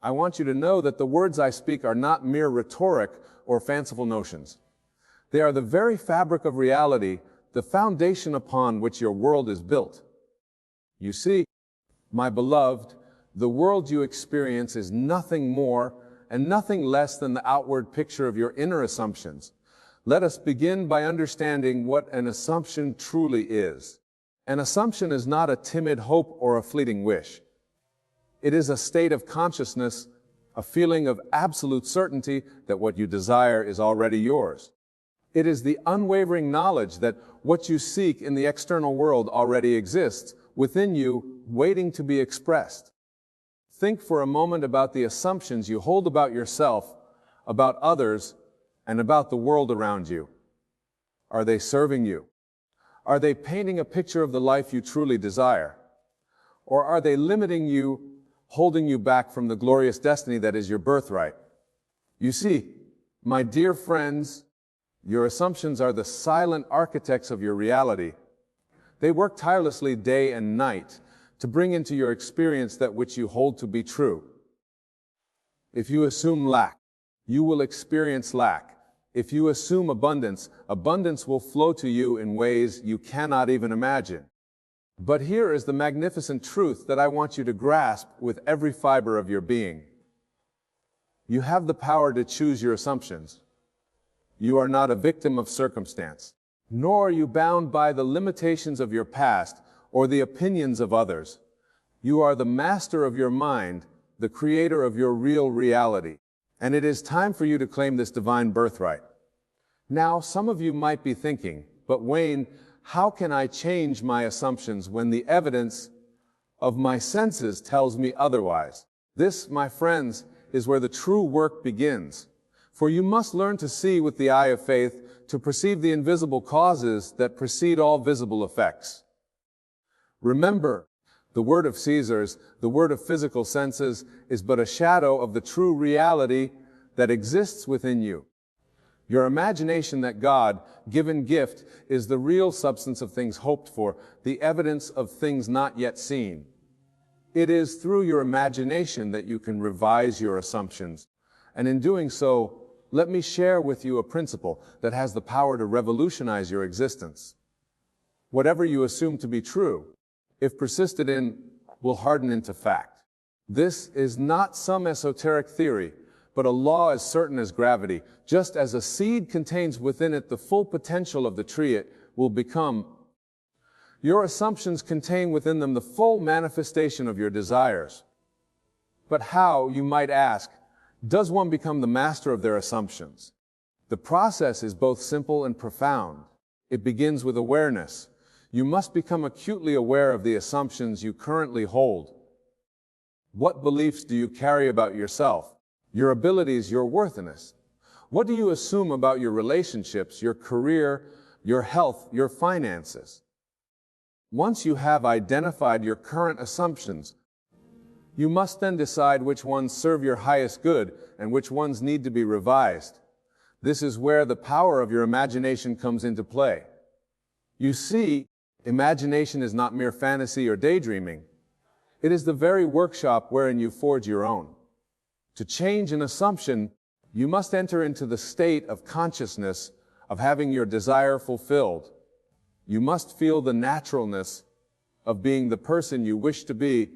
I want you to know that the words I speak are not mere rhetoric or fanciful notions. They are the very fabric of reality, the foundation upon which your world is built. You see, my beloved, the world you experience is nothing more and nothing less than the outward picture of your inner assumptions. Let us begin by understanding what an assumption truly is. An assumption is not a timid hope or a fleeting wish. It is a state of consciousness, a feeling of absolute certainty that what you desire is already yours. It is the unwavering knowledge that what you seek in the external world already exists within you, waiting to be expressed. Think for a moment about the assumptions you hold about yourself, about others, and about the world around you. Are they serving you? Are they painting a picture of the life you truly desire? Or are they limiting you, holding you back from the glorious destiny that is your birthright? You see, my dear friends, your assumptions are the silent architects of your reality. They work tirelessly day and night to bring into your experience that which you hold to be true. If you assume lack, you will experience lack. If you assume abundance, abundance will flow to you in ways you cannot even imagine. But here is the magnificent truth that I want you to grasp with every fiber of your being. You have the power to choose your assumptions. You are not a victim of circumstance, nor are you bound by the limitations of your past or the opinions of others. You are the master of your mind, the creator of your real reality. And it is time for you to claim this divine birthright. Now, some of you might be thinking, but Wayne, how can I change my assumptions when the evidence of my senses tells me otherwise? This, my friends, is where the true work begins. For you must learn to see with the eye of faith, to perceive the invisible causes that precede all visible effects. Remember, the word of Caesar's, the word of physical senses, is but a shadow of the true reality that exists within you. Your imagination, that God-given gift, is the real substance of things hoped for, the evidence of things not yet seen. It is through your imagination that you can revise your assumptions. And in doing so, let me share with you a principle that has the power to revolutionize your existence. Whatever you assume to be true, if persisted in, will harden into fact. This is not some esoteric theory, but a law as certain as gravity. Just as a seed contains within it the full potential of the tree it will become, your assumptions contain within them the full manifestation of your desires. But how, you might ask, does one become the master of their assumptions? The process is both simple and profound. It begins with awareness. You must become acutely aware of the assumptions you currently hold. What beliefs do you carry about yourself, your abilities, your worthiness? What do you assume about your relationships, your career, your health, your finances? Once you have identified your current assumptions, you must then decide which ones serve your highest good and which ones need to be revised. This is where the power of your imagination comes into play. You see, imagination is not mere fantasy or daydreaming. It is the very workshop wherein you forge your own. To change an assumption, you must enter into the state of consciousness of having your desire fulfilled. You must feel the naturalness of being the person you wish to be,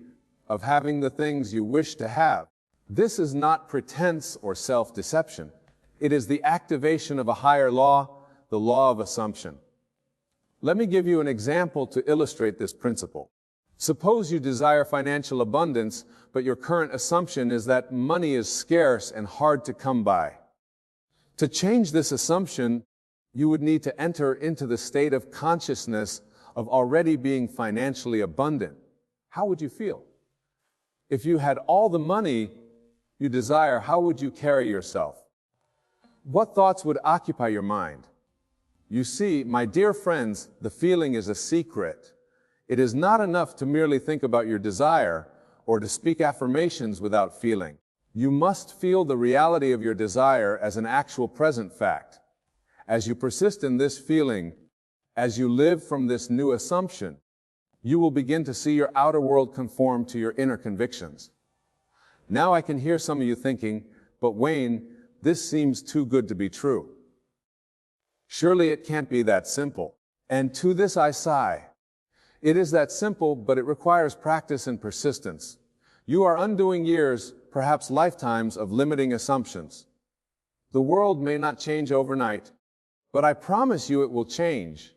of having the things you wish to have. This is not pretense or self-deception. It is the activation of a higher law, the law of assumption. Let me give you an example to illustrate this principle. Suppose you desire financial abundance, but your current assumption is that money is scarce and hard to come by. To change this assumption, you would need to enter into the state of consciousness of already being financially abundant. How would you feel? If you had all the money you desire, how would you carry yourself? What thoughts would occupy your mind? You see, my dear friends, the feeling is a secret. It is not enough to merely think about your desire or to speak affirmations without feeling. You must feel the reality of your desire as an actual present fact. As you persist in this feeling, as you live from this new assumption, you will begin to see your outer world conform to your inner convictions. Now I can hear some of you thinking, but Wayne, this seems too good to be true. Surely it can't be that simple. And to this I sigh. It is that simple, but it requires practice and persistence. You are undoing years, perhaps lifetimes, of limiting assumptions. The world may not change overnight, but I promise you it will change.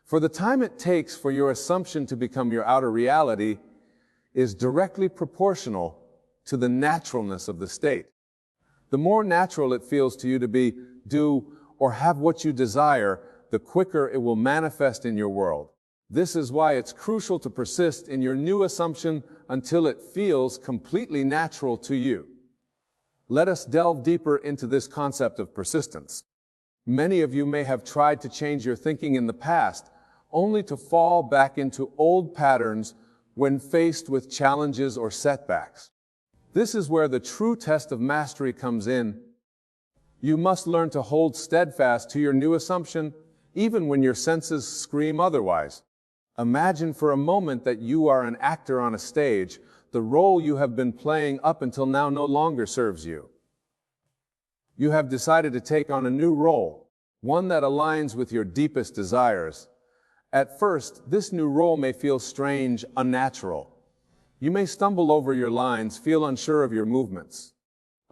For the time it takes for your assumption to become your outer reality is directly proportional to the naturalness of the state. The more natural it feels to you to be, do, or have what you desire, the quicker it will manifest in your world. This is why it's crucial to persist in your new assumption until it feels completely natural to you. Let us delve deeper into this concept of persistence. Many of you may have tried to change your thinking in the past, only to fall back into old patterns when faced with challenges or setbacks. This is where the true test of mastery comes in. You must learn to hold steadfast to your new assumption, even when your senses scream otherwise. Imagine for a moment that you are an actor on a stage. The role you have been playing up until now no longer serves you. You have decided to take on a new role, one that aligns with your deepest desires. At first, this new role may feel strange, unnatural. You may stumble over your lines, feel unsure of your movements.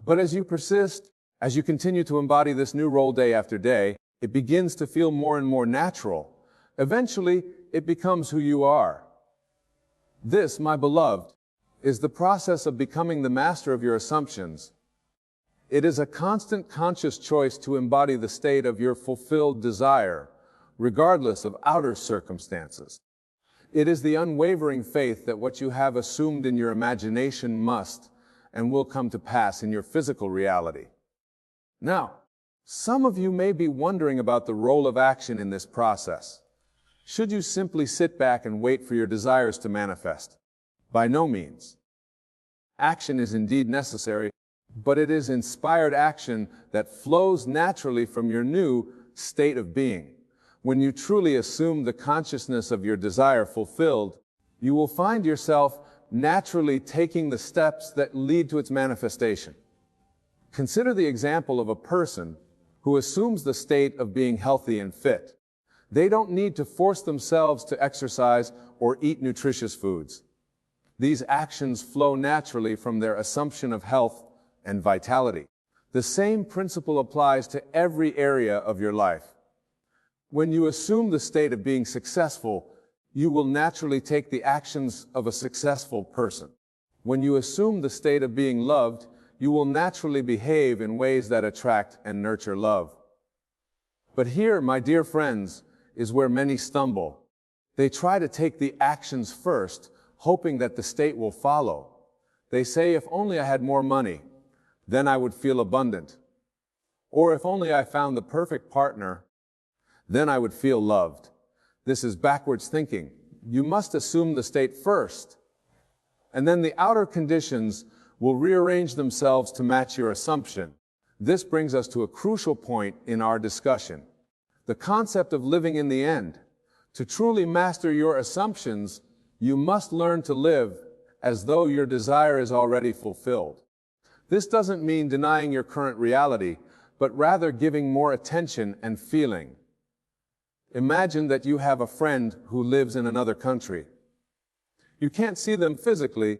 But as you persist, as you continue to embody this new role day after day, it begins to feel more and more natural. Eventually, it becomes who you are. This, my beloved, is the process of becoming the master of your assumptions. It is a constant conscious choice to embody the state of your fulfilled desire, regardless of outer circumstances. It is the unwavering faith that what you have assumed in your imagination must and will come to pass in your physical reality. Now, some of you may be wondering about the role of action in this process. Should you simply sit back and wait for your desires to manifest? By no means. Action is indeed necessary, but it is inspired action that flows naturally from your new state of being. When you truly assume the consciousness of your desire fulfilled, you will find yourself naturally taking the steps that lead to its manifestation. Consider the example of a person who assumes the state of being healthy and fit. They don't need to force themselves to exercise or eat nutritious foods. These actions flow naturally from their assumption of health and vitality. The same principle applies to every area of your life. When you assume the state of being successful, you will naturally take the actions of a successful person. When you assume the state of being loved, you will naturally behave in ways that attract and nurture love. But here, my dear friends, is where many stumble. They try to take the actions first, hoping that the state will follow. They say, if only I had more money, then I would feel abundant. Or if only I found the perfect partner, then I would feel loved. This is backwards thinking. You must assume the state first, and then the outer conditions will rearrange themselves to match your assumption. This brings us to a crucial point in our discussion. The concept of living in the end. To truly master your assumptions, you must learn to live as though your desire is already fulfilled. This doesn't mean denying your current reality, but rather giving more attention and feeling. Imagine that you have a friend who lives in another country. You can't see them physically,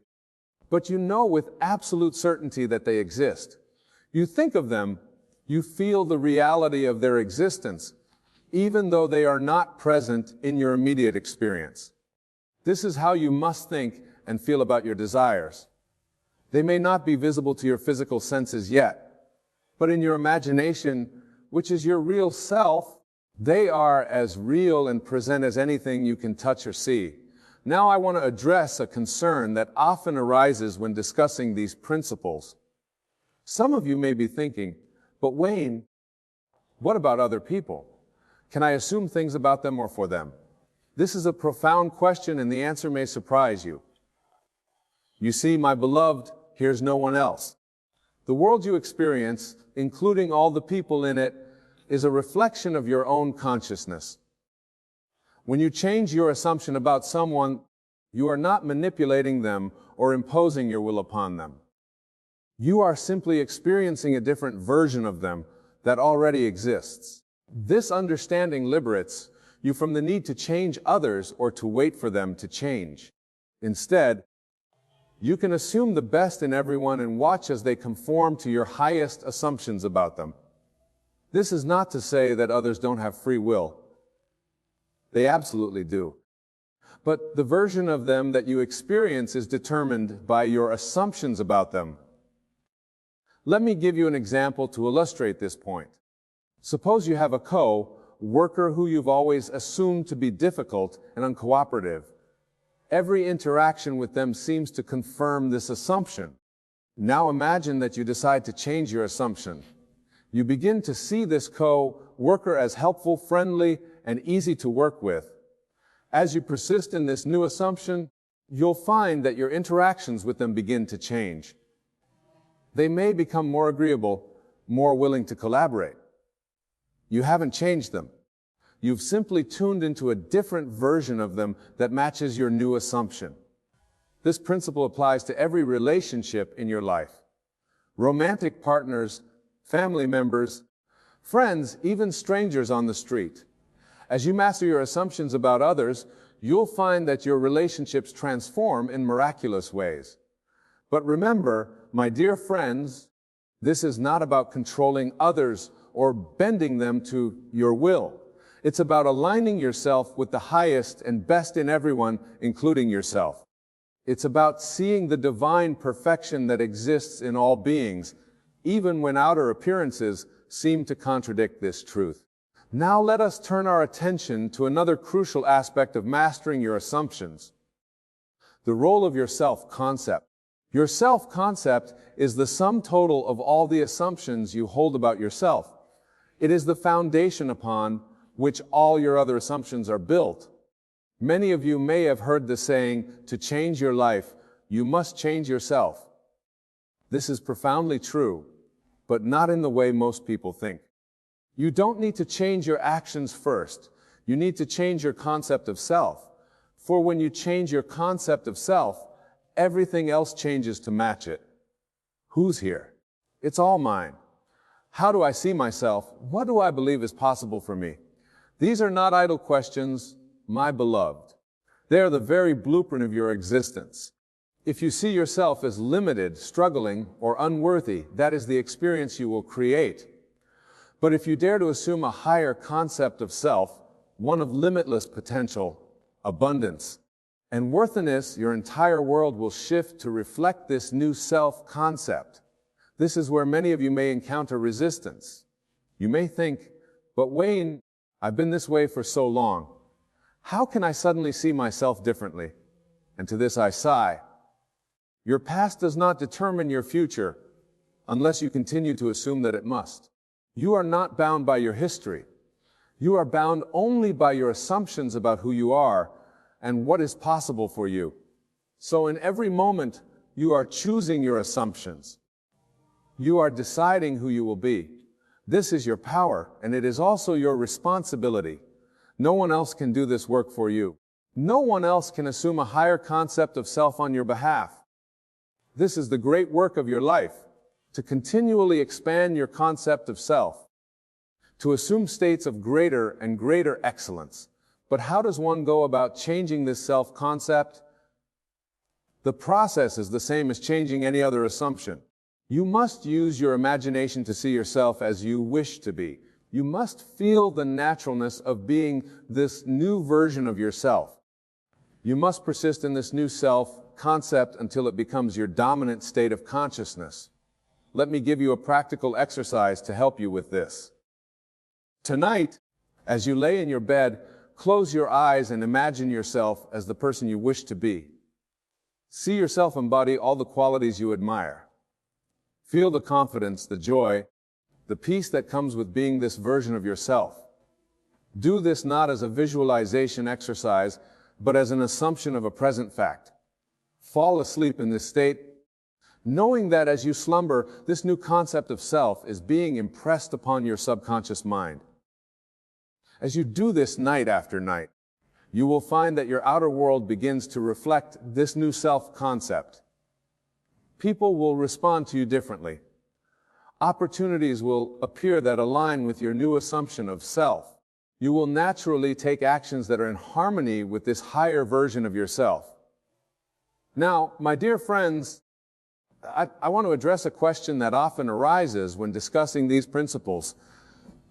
but you know with absolute certainty that they exist. You think of them, you feel the reality of their existence, even though they are not present in your immediate experience. This is how you must think and feel about your desires. They may not be visible to your physical senses yet, but in your imagination, which is your real self, they are as real and present as anything you can touch or see. Now I want to address a concern that often arises when discussing these principles. Some of you may be thinking, but Wayne, what about other people? Can I assume things about them or for them? This is a profound question, and the answer may surprise you. You see, my beloved, here's no one else. The world you experience, including all the people in it, is a reflection of your own consciousness. When you change your assumption about someone, you are not manipulating them or imposing your will upon them. You are simply experiencing a different version of them that already exists. This understanding liberates you from the need to change others or to wait for them to change. Instead, you can assume the best in everyone and watch as they conform to your highest assumptions about them. This is not to say that others don't have free will. They absolutely do. But the version of them that you experience is determined by your assumptions about them. Let me give you an example to illustrate this point. Suppose you have a co-worker who you've always assumed to be difficult and uncooperative. Every interaction with them seems to confirm this assumption. Now imagine that you decide to change your assumption. You begin to see this co-worker as helpful, friendly, and easy to work with. As you persist in this new assumption, you'll find that your interactions with them begin to change. They may become more agreeable, more willing to collaborate. You haven't changed them. You've simply tuned into a different version of them that matches your new assumption. This principle applies to every relationship in your life. Romantic partners, family members, friends, even strangers on the street. As you master your assumptions about others, you'll find that your relationships transform in miraculous ways. But remember, my dear friends, this is not about controlling others or bending them to your will. It's about aligning yourself with the highest and best in everyone, including yourself. It's about seeing the divine perfection that exists in all beings, even when outer appearances seem to contradict this truth. Now let us turn our attention to another crucial aspect of mastering your assumptions: the role of your self-concept. Your self-concept is the sum total of all the assumptions you hold about yourself. It is the foundation upon which all your other assumptions are built. Many of you may have heard the saying, to change your life, you must change yourself. This is profoundly true, but not in the way most people think. You don't need to change your actions first. You need to change your concept of self. For when you change your concept of self, everything else changes to match it. Who's here? It's all mine. How do I see myself? What do I believe is possible for me? These are not idle questions, my beloved. They are the very blueprint of your existence. If you see yourself as limited, struggling, or unworthy, that is the experience you will create. But if you dare to assume a higher concept of self, one of limitless potential, abundance, and worthiness, your entire world will shift to reflect this new self-concept. This is where many of you may encounter resistance. You may think, but Wayne, I've been this way for so long. How can I suddenly see myself differently? And to this I sigh. Your past does not determine your future unless you continue to assume that it must. You are not bound by your history. You are bound only by your assumptions about who you are and what is possible for you. So in every moment, you are choosing your assumptions. You are deciding who you will be. This is your power, and it is also your responsibility. No one else can do this work for you. No one else can assume a higher concept of self on your behalf. This is the great work of your life, to continually expand your concept of self, to assume states of greater and greater excellence. But how does one go about changing this self-concept? The process is the same as changing any other assumption. You must use your imagination to see yourself as you wish to be. You must feel the naturalness of being this new version of yourself. You must persist in this new self-concept until it becomes your dominant state of consciousness. Let me give you a practical exercise to help you with this. Tonight, as you lay in your bed, close your eyes and imagine yourself as the person you wish to be. See yourself embody all the qualities you admire. Feel the confidence, the joy, the peace that comes with being this version of yourself. Do this not as a visualization exercise, but as an assumption of a present fact. Fall asleep in this state, knowing that as you slumber, this new concept of self is being impressed upon your subconscious mind. As you do this night after night, you will find that your outer world begins to reflect this new self-concept. People will respond to you differently. Opportunities will appear that align with your new assumption of self. You will naturally take actions that are in harmony with this higher version of yourself. Now, my dear friends, I want to address a question that often arises when discussing these principles.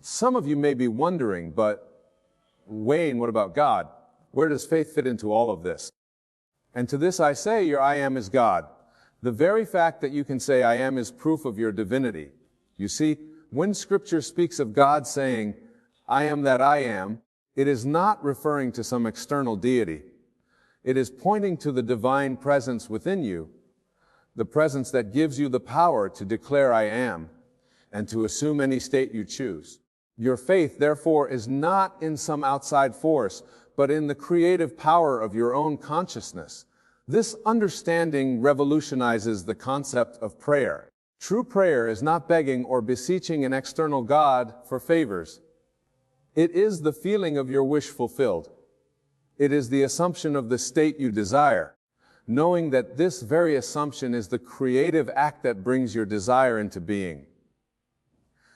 Some of you may be wondering, but Wayne, what about God? Where does faith fit into all of this? And to this I say, your I am is God. The very fact that you can say I am is proof of your divinity. You see, when Scripture speaks of God saying, I am that I am, it is not referring to some external deity. It is pointing to the divine presence within you, the presence that gives you the power to declare I am and to assume any state you choose. Your faith, therefore, is not in some outside force, but in the creative power of your own consciousness. This understanding revolutionizes the concept of prayer. True prayer is not begging or beseeching an external God for favors. It is the feeling of your wish fulfilled. It is the assumption of the state you desire, knowing that this very assumption is the creative act that brings your desire into being.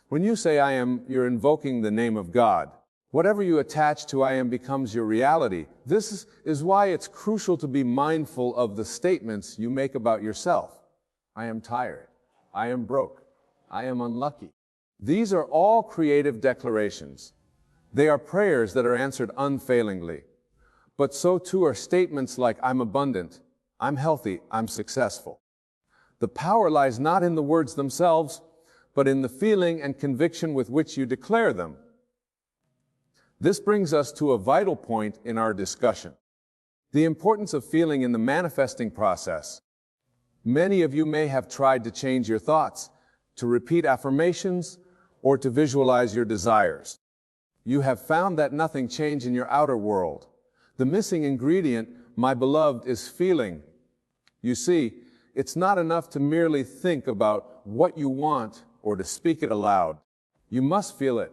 When you say I am, you're invoking the name of God. Whatever you attach to I am becomes your reality. This is why it's crucial to be mindful of the statements you make about yourself. I am tired. I am broke. I am unlucky. These are all creative declarations. They are prayers that are answered unfailingly. But so too are statements like I'm abundant, I'm healthy, I'm successful. The power lies not in the words themselves, but in the feeling and conviction with which you declare them. This brings us to a vital point in our discussion: the importance of feeling in the manifesting process. Many of you may have tried to change your thoughts, to repeat affirmations, or to visualize your desires. You have found that nothing changed in your outer world. The missing ingredient, my beloved, is feeling. You see, it's not enough to merely think about what you want or to speak it aloud. You must feel it.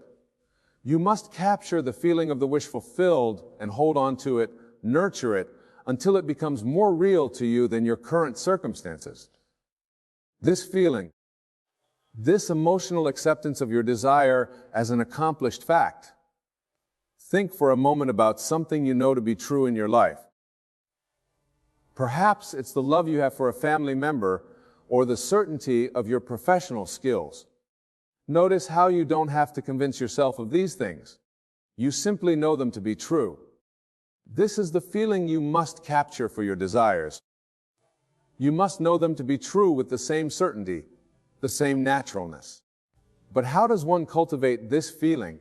You must capture the feeling of the wish fulfilled and hold on to it, nurture it, until it becomes more real to you than your current circumstances. This feeling, this emotional acceptance of your desire as an accomplished fact. Think for a moment about something you know to be true in your life. Perhaps it's the love you have for a family member or the certainty of your professional skills. Notice how you don't have to convince yourself of these things. You simply know them to be true. This is the feeling you must capture for your desires. You must know them to be true with the same certainty, the same naturalness. But how does one cultivate this feeling?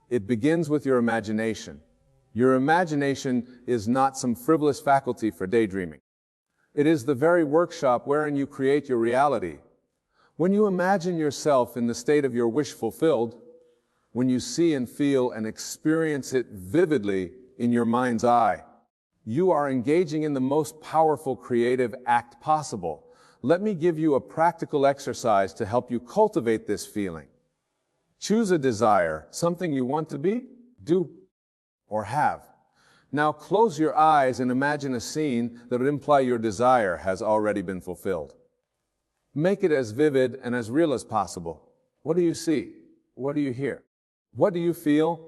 It begins with your imagination. Your imagination is not some frivolous faculty for daydreaming. It is the very workshop wherein you create your reality. When you imagine yourself in the state of your wish fulfilled, when you see and feel and experience it vividly in your mind's eye, you are engaging in the most powerful creative act possible. Let me give you a practical exercise to help you cultivate this feeling. Choose a desire, something you want to be, do, or have. Now close your eyes and imagine a scene that would imply your desire has already been fulfilled. Make it as vivid and as real as possible. What do you see? What do you hear? What do you feel?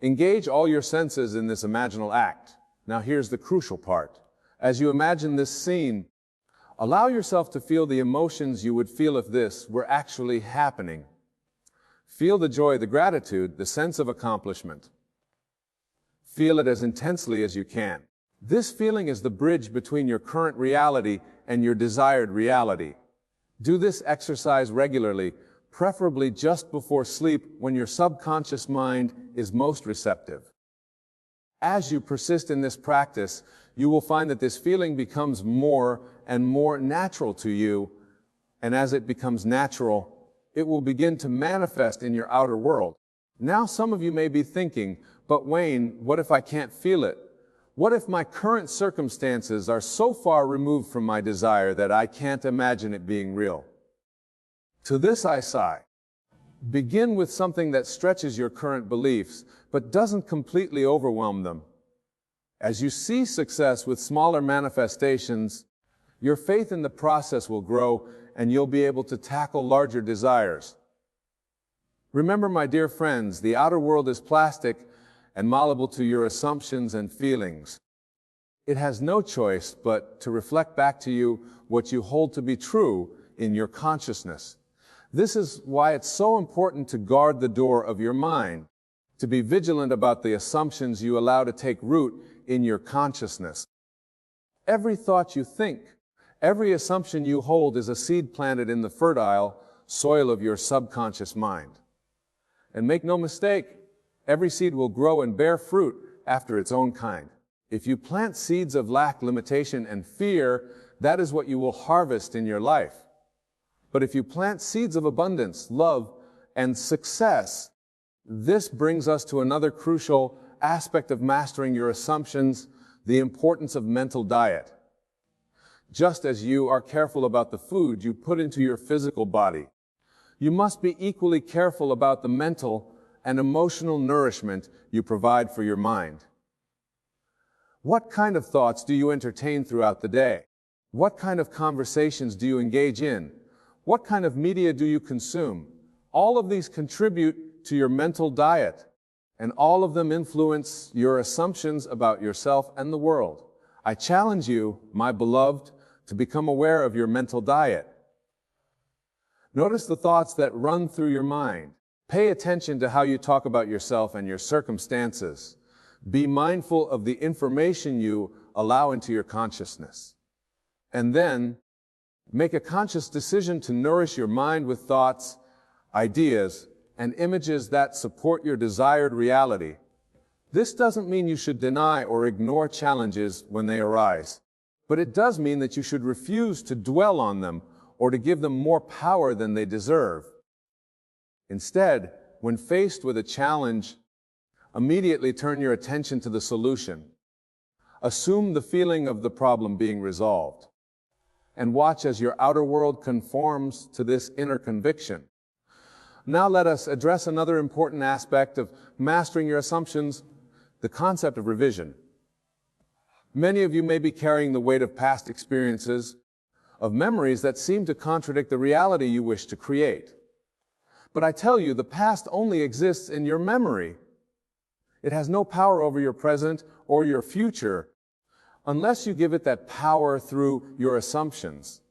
Engage all your senses in this imaginal act. Now here's the crucial part. As you imagine this scene, allow yourself to feel the emotions you would feel if this were actually happening. Feel the joy, the gratitude, the sense of accomplishment. Feel it as intensely as you can. This feeling is the bridge between your current reality and your desired reality. Do this exercise regularly, preferably just before sleep when your subconscious mind is most receptive. As you persist in this practice, you will find that this feeling becomes more and more natural to you, and as it becomes natural, it will begin to manifest in your outer world. Now some of you may be thinking, but Wayne, what if I can't feel it? What if my current circumstances are so far removed from my desire that I can't imagine it being real? To this I sigh. Begin with something that stretches your current beliefs, but doesn't completely overwhelm them. As you see success with smaller manifestations, Your faith in the process will grow, and you'll be able to tackle larger desires. Remember, my dear friends, the outer world is plastic and malleable to your assumptions and feelings. It has no choice but to reflect back to you what you hold to be true in your consciousness. This is why it's so important to guard the door of your mind, to be vigilant about the assumptions you allow to take root in your consciousness. Every thought you think, every assumption you hold is a seed planted in the fertile soil of your subconscious mind. And make no mistake, every seed will grow and bear fruit after its own kind. If you plant seeds of lack, limitation, and fear, that is what you will harvest in your life. But if you plant seeds of abundance, love, and success, this brings us to another crucial aspect of mastering your assumptions, the importance of mental diet. Just as you are careful about the food you put into your physical body, you must be equally careful about the mental and emotional nourishment you provide for your mind. What kind of thoughts do you entertain throughout the day? What kind of conversations do you engage in? What kind of media do you consume? All of these contribute to your mental diet, and all of them influence your assumptions about yourself and the world. I challenge you, my beloved, to become aware of your mental diet. Notice the thoughts that run through your mind. Pay attention to how you talk about yourself and your circumstances. Be mindful of the information you allow into your consciousness. And then, make a conscious decision to nourish your mind with thoughts, ideas, and images that support your desired reality. This doesn't mean you should deny or ignore challenges when they arise, but it does mean that you should refuse to dwell on them or to give them more power than they deserve. Instead, when faced with a challenge, immediately turn your attention to the solution. Assume the feeling of the problem being resolved, and watch as your outer world conforms to this inner conviction. Now let us address another important aspect of mastering your assumptions, the concept of revision. Many of you may be carrying the weight of past experiences, of memories that seem to contradict the reality you wish to create. But I tell you, the past only exists in your memory. It has no power over your present or your future unless you give it that power through your assumptions.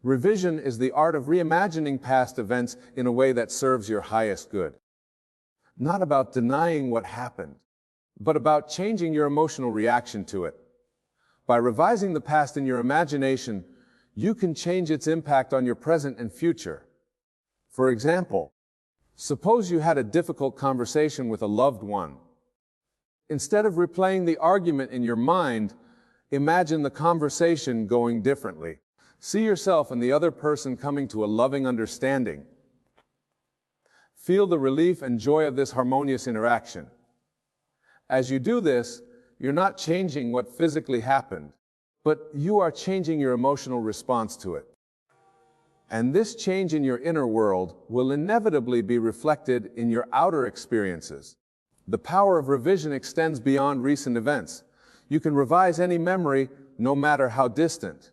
Revision is the art of reimagining past events in a way that serves your highest good. Not about denying what happened, but about changing your emotional reaction to it. By revising the past in your imagination, you can change its impact on your present and future. For example, suppose you had a difficult conversation with a loved one. Instead of replaying the argument in your mind, imagine the conversation going differently. See yourself and the other person coming to a loving understanding. Feel the relief and joy of this harmonious interaction. As you do this, you're not changing what physically happened, but you are changing your emotional response to it. And this change in your inner world will inevitably be reflected in your outer experiences. The power of revision extends beyond recent events. You can revise any memory, no matter how distant.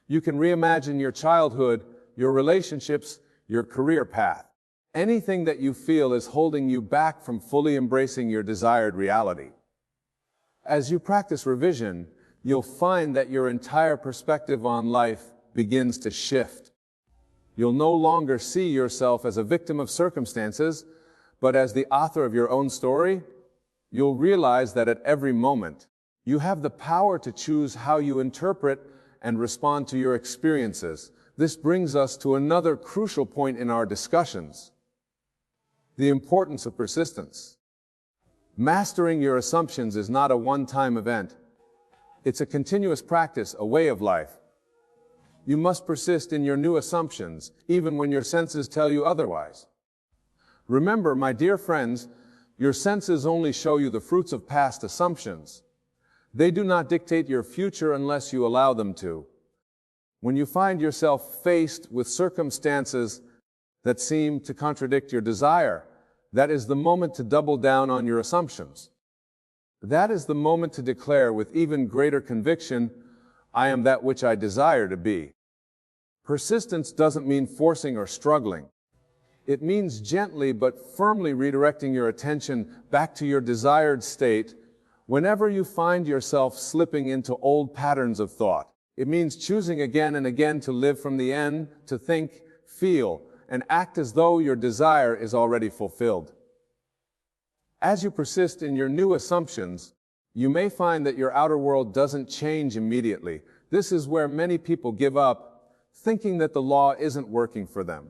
You can reimagine your childhood, your relationships, your career path. Anything that you feel is holding you back from fully embracing your desired reality. As you practice revision, you'll find that your entire perspective on life begins to shift. You'll no longer see yourself as a victim of circumstances, but as the author of your own story. You'll realize that at every moment, you have the power to choose how you interpret and respond to your experiences. This brings us to another crucial point in our discussions: the importance of persistence. Mastering your assumptions is not a one-time event. It's a continuous practice, a way of life. You must persist in your new assumptions, even when your senses tell you otherwise. Remember, my dear friends, your senses only show you the fruits of past assumptions. They do not dictate your future unless you allow them to. When you find yourself faced with circumstances that seem to contradict your desire, that is the moment to double down on your assumptions. That is the moment to declare with even greater conviction, I am that which I desire to be. Persistence doesn't mean forcing or struggling. It means gently but firmly redirecting your attention back to your desired state whenever you find yourself slipping into old patterns of thought. It means choosing again and again to live from the end, to think, feel, and act as though your desire is already fulfilled. As you persist in your new assumptions, you may find that your outer world doesn't change immediately. This is where many people give up, thinking that the law isn't working for them.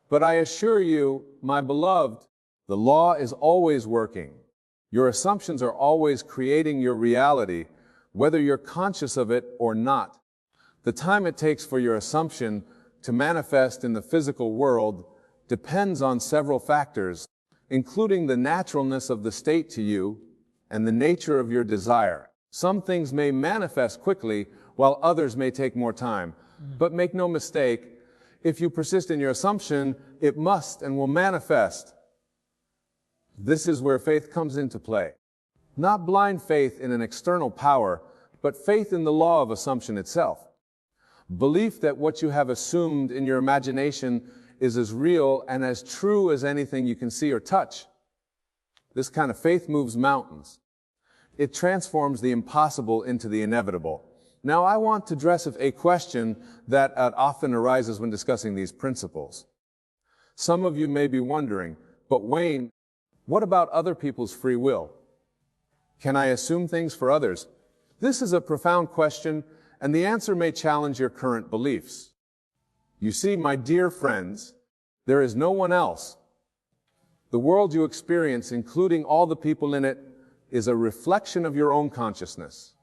But I assure you, my beloved, the law is always working. Your assumptions are always creating your reality, whether you're conscious of it or not. The time it takes for your assumption to manifest in the physical world depends on several factors, including the naturalness of the state to you and the nature of your desire. Some things may manifest quickly, while others may take more time. But make no mistake, if you persist in your assumption, it must and will manifest. This is where faith comes into play. Not blind faith in an external power, but faith in the law of assumption itself. Belief that what you have assumed in your imagination is as real and as true as anything you can see or touch. This kind of faith moves mountains. It transforms the impossible into the inevitable. Now, I want to address a question that often arises when discussing these principles. Some of you may be wondering, but Wayne, what about other people's free will? Can I assume things for others? This is a profound question, and the answer may challenge your current beliefs. You see, my dear friends, there is no one else. The world you experience, including all the people in it, is a reflection of your own consciousness.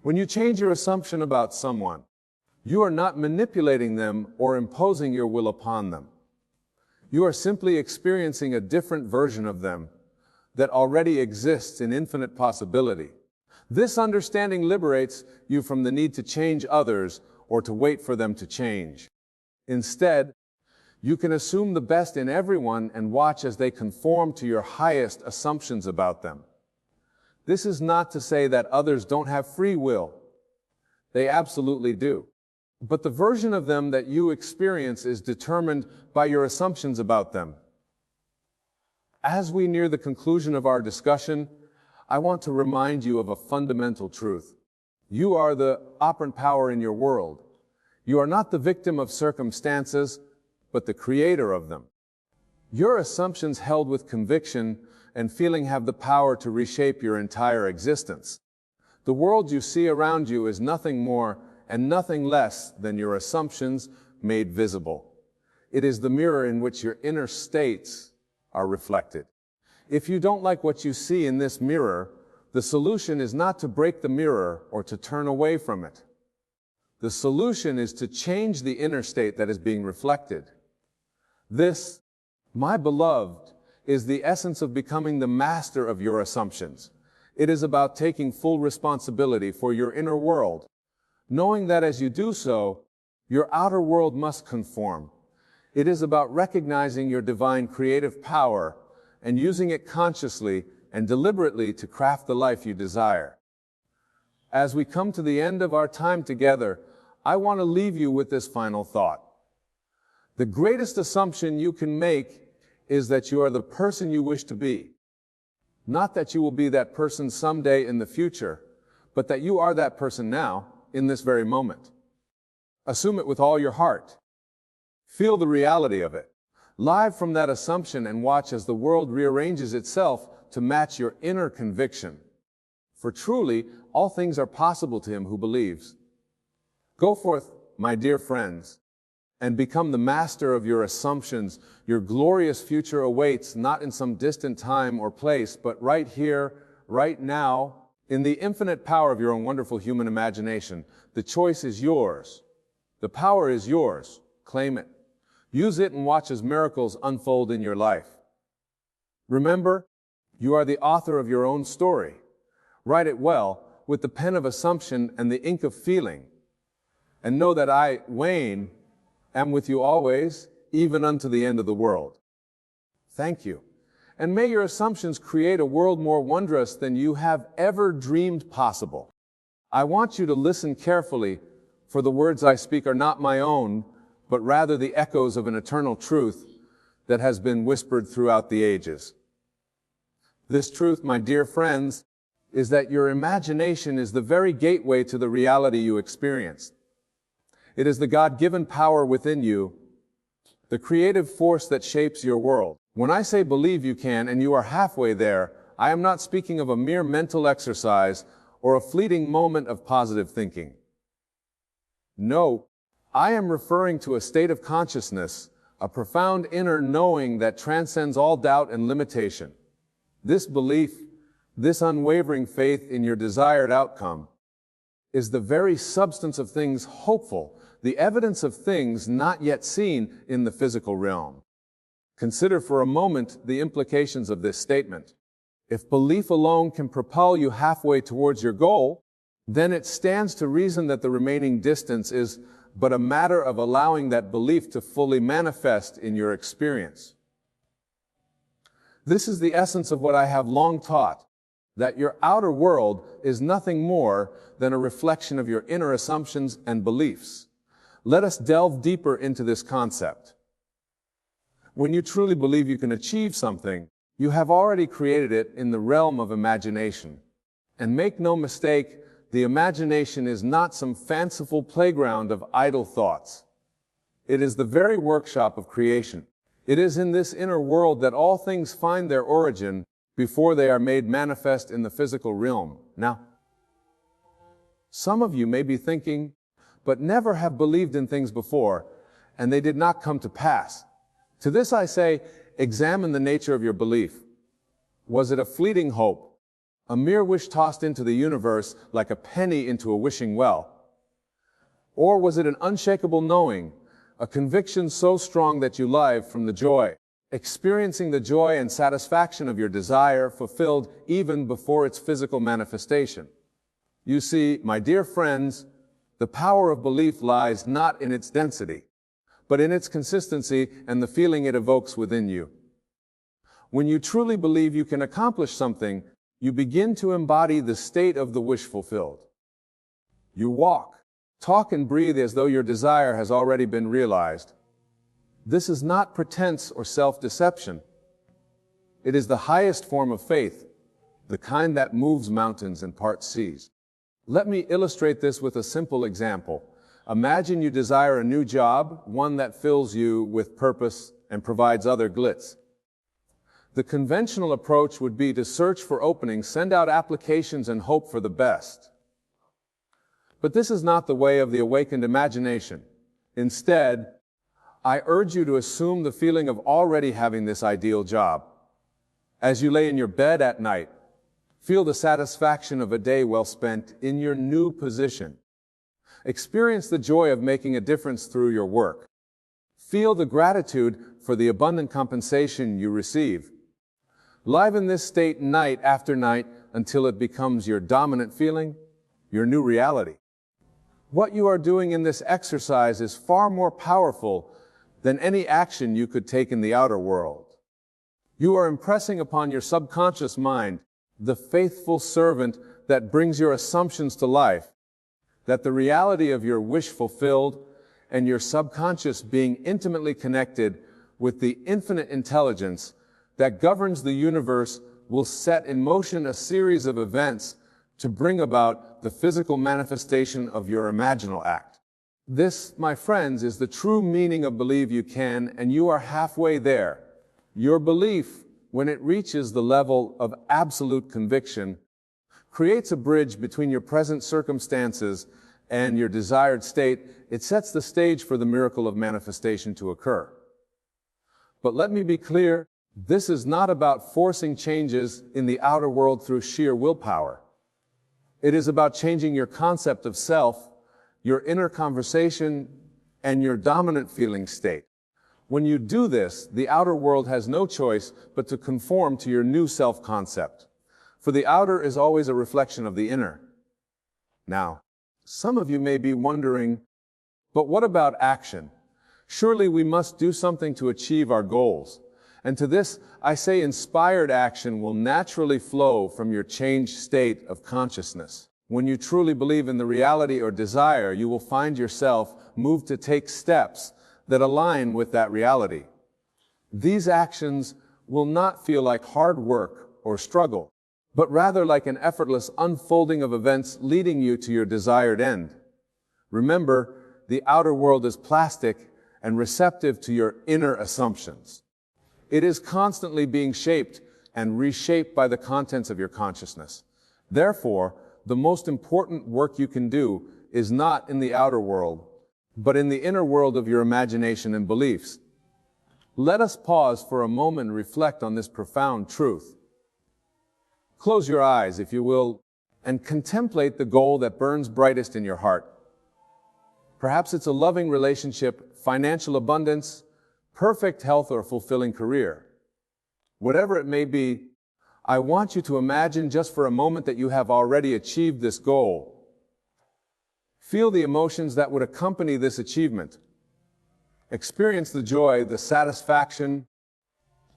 When you change your assumption about someone, you are not manipulating them or imposing your will upon them. You are simply experiencing a different version of them that already exists in infinite possibility. This understanding liberates you from the need to change others or to wait for them to change. Instead, you can assume the best in everyone and watch as they conform to your highest assumptions about them. This is not to say that others don't have free will. They absolutely do. But the version of them that you experience is determined by your assumptions about them. As we near the conclusion of our discussion, I want to remind you of a fundamental truth. You are the operant power in your world. You are not the victim of circumstances, but the creator of them. Your assumptions held with conviction and feeling have the power to reshape your entire existence. The world you see around you is nothing more and nothing less than your assumptions made visible. It is the mirror in which your inner states are reflected. If you don't like what you see in this mirror, the solution is not to break the mirror or to turn away from it. The solution is to change the inner state that is being reflected. This, my beloved, is the essence of becoming the master of your assumptions. It is about taking full responsibility for your inner world, knowing that as you do so, your outer world must conform. It is about recognizing your divine creative power and using it consciously and deliberately to craft the life you desire. As we come to the end of our time together, I want to leave you with this final thought. The greatest assumption you can make is that you are the person you wish to be. Not that you will be that person someday in the future, but that you are that person now, in this very moment. Assume it with all your heart. Feel the reality of it. Live from that assumption and watch as the world rearranges itself to match your inner conviction. For truly, all things are possible to him who believes. Go forth, my dear friends, and become the master of your assumptions. Your glorious future awaits not in some distant time or place, but right here, right now, in the infinite power of your own wonderful human imagination. The choice is yours. The power is yours. Claim it. Use it and watch as miracles unfold in your life. Remember, you are the author of your own story. Write it well, with the pen of assumption and the ink of feeling. And know that I, Wayne, am with you always, even unto the end of the world. Thank you. And may your assumptions create a world more wondrous than you have ever dreamed possible. I want you to listen carefully, for the words I speak are not my own, but rather the echoes of an eternal truth that has been whispered throughout the ages. This truth, my dear friends, is that your imagination is the very gateway to the reality you experience. It is the God-given power within you, the creative force that shapes your world. When I say believe you can and you are halfway there, I am not speaking of a mere mental exercise or a fleeting moment of positive thinking. No, I am referring to a state of consciousness, a profound inner knowing that transcends all doubt and limitation. This belief, this unwavering faith in your desired outcome, is the very substance of things hopeful, the evidence of things not yet seen in the physical realm. Consider for a moment the implications of this statement. If belief alone can propel you halfway towards your goal, then it stands to reason that the remaining distance is but a matter of allowing that belief to fully manifest in your experience. This is the essence of what I have long taught, that your outer world is nothing more than a reflection of your inner assumptions and beliefs. Let us delve deeper into this concept. When you truly believe you can achieve something, you have already created it in the realm of imagination. And make no mistake, the imagination is not some fanciful playground of idle thoughts. It is the very workshop of creation. It is in this inner world that all things find their origin before they are made manifest in the physical realm. Now, some of you may be thinking, but never have believed in things before, and they did not come to pass. To this I say, examine the nature of your belief. Was it a fleeting hope, a mere wish tossed into the universe like a penny into a wishing well? Or was it an unshakable knowing, a conviction so strong that you live from the joy, experiencing the joy and satisfaction of your desire fulfilled even before its physical manifestation? You see, my dear friends, the power of belief lies not in its density, but in its consistency and the feeling it evokes within you. When you truly believe you can accomplish something, you begin to embody the state of the wish fulfilled. You walk, talk, and breathe as though your desire has already been realized. This is not pretense or self-deception. It is the highest form of faith, the kind that moves mountains and parts seas. Let me illustrate this with a simple example. Imagine you desire a new job, one that fills you with purpose and provides other glitz. The conventional approach would be to search for openings, send out applications, and hope for the best. But this is not the way of the awakened imagination. Instead, I urge you to assume the feeling of already having this ideal job. As you lay in your bed at night, feel the satisfaction of a day well spent in your new position. Experience the joy of making a difference through your work. Feel the gratitude for the abundant compensation you receive. Live in this state night after night until it becomes your dominant feeling, your new reality. What you are doing in this exercise is far more powerful than any action you could take in the outer world. You are impressing upon your subconscious mind, the faithful servant that brings your assumptions to life, that the reality of your wish fulfilled and your subconscious being intimately connected with the infinite intelligence that governs the universe will set in motion a series of events to bring about the physical manifestation of your imaginal act. This, my friends, is the true meaning of believe you can, and you are halfway there. Your belief, when it reaches the level of absolute conviction, creates a bridge between your present circumstances and your desired state. It sets the stage for the miracle of manifestation to occur. But let me be clear, this is not about forcing changes in the outer world through sheer willpower. It is about changing your concept of self, your inner conversation, and your dominant feeling state. When you do this, the outer world has no choice but to conform to your new self-concept. For the outer is always a reflection of the inner. Now, some of you may be wondering, but what about action? Surely we must do something to achieve our goals. And to this, I say inspired action will naturally flow from your changed state of consciousness. When you truly believe in the reality or desire, you will find yourself moved to take steps that align with that reality. These actions will not feel like hard work or struggle, but rather like an effortless unfolding of events leading you to your desired end. Remember, the outer world is plastic and receptive to your inner assumptions. It is constantly being shaped and reshaped by the contents of your consciousness. Therefore, the most important work you can do is not in the outer world, but in the inner world of your imagination and beliefs. Let us pause for a moment and reflect on this profound truth. Close your eyes, if you will, and contemplate the goal that burns brightest in your heart. Perhaps it's a loving relationship, financial abundance, perfect health, or fulfilling career. Whatever it may be, I want you to imagine just for a moment that you have already achieved this goal. Feel the emotions that would accompany this achievement. Experience the joy, the satisfaction,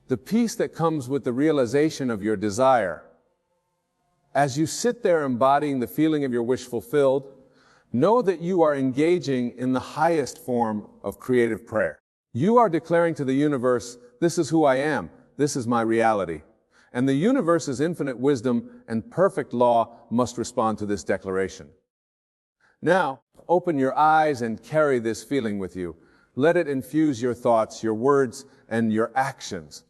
the peace that comes with the realization of your desire. As you sit there embodying the feeling of your wish fulfilled, know that you are engaging in the highest form of creative prayer. You are declaring to the universe, "This is who I am, this is my reality." And the universe's infinite wisdom and perfect law must respond to this declaration. Now, open your eyes and carry this feeling with you. Let it infuse your thoughts, your words, and your actions.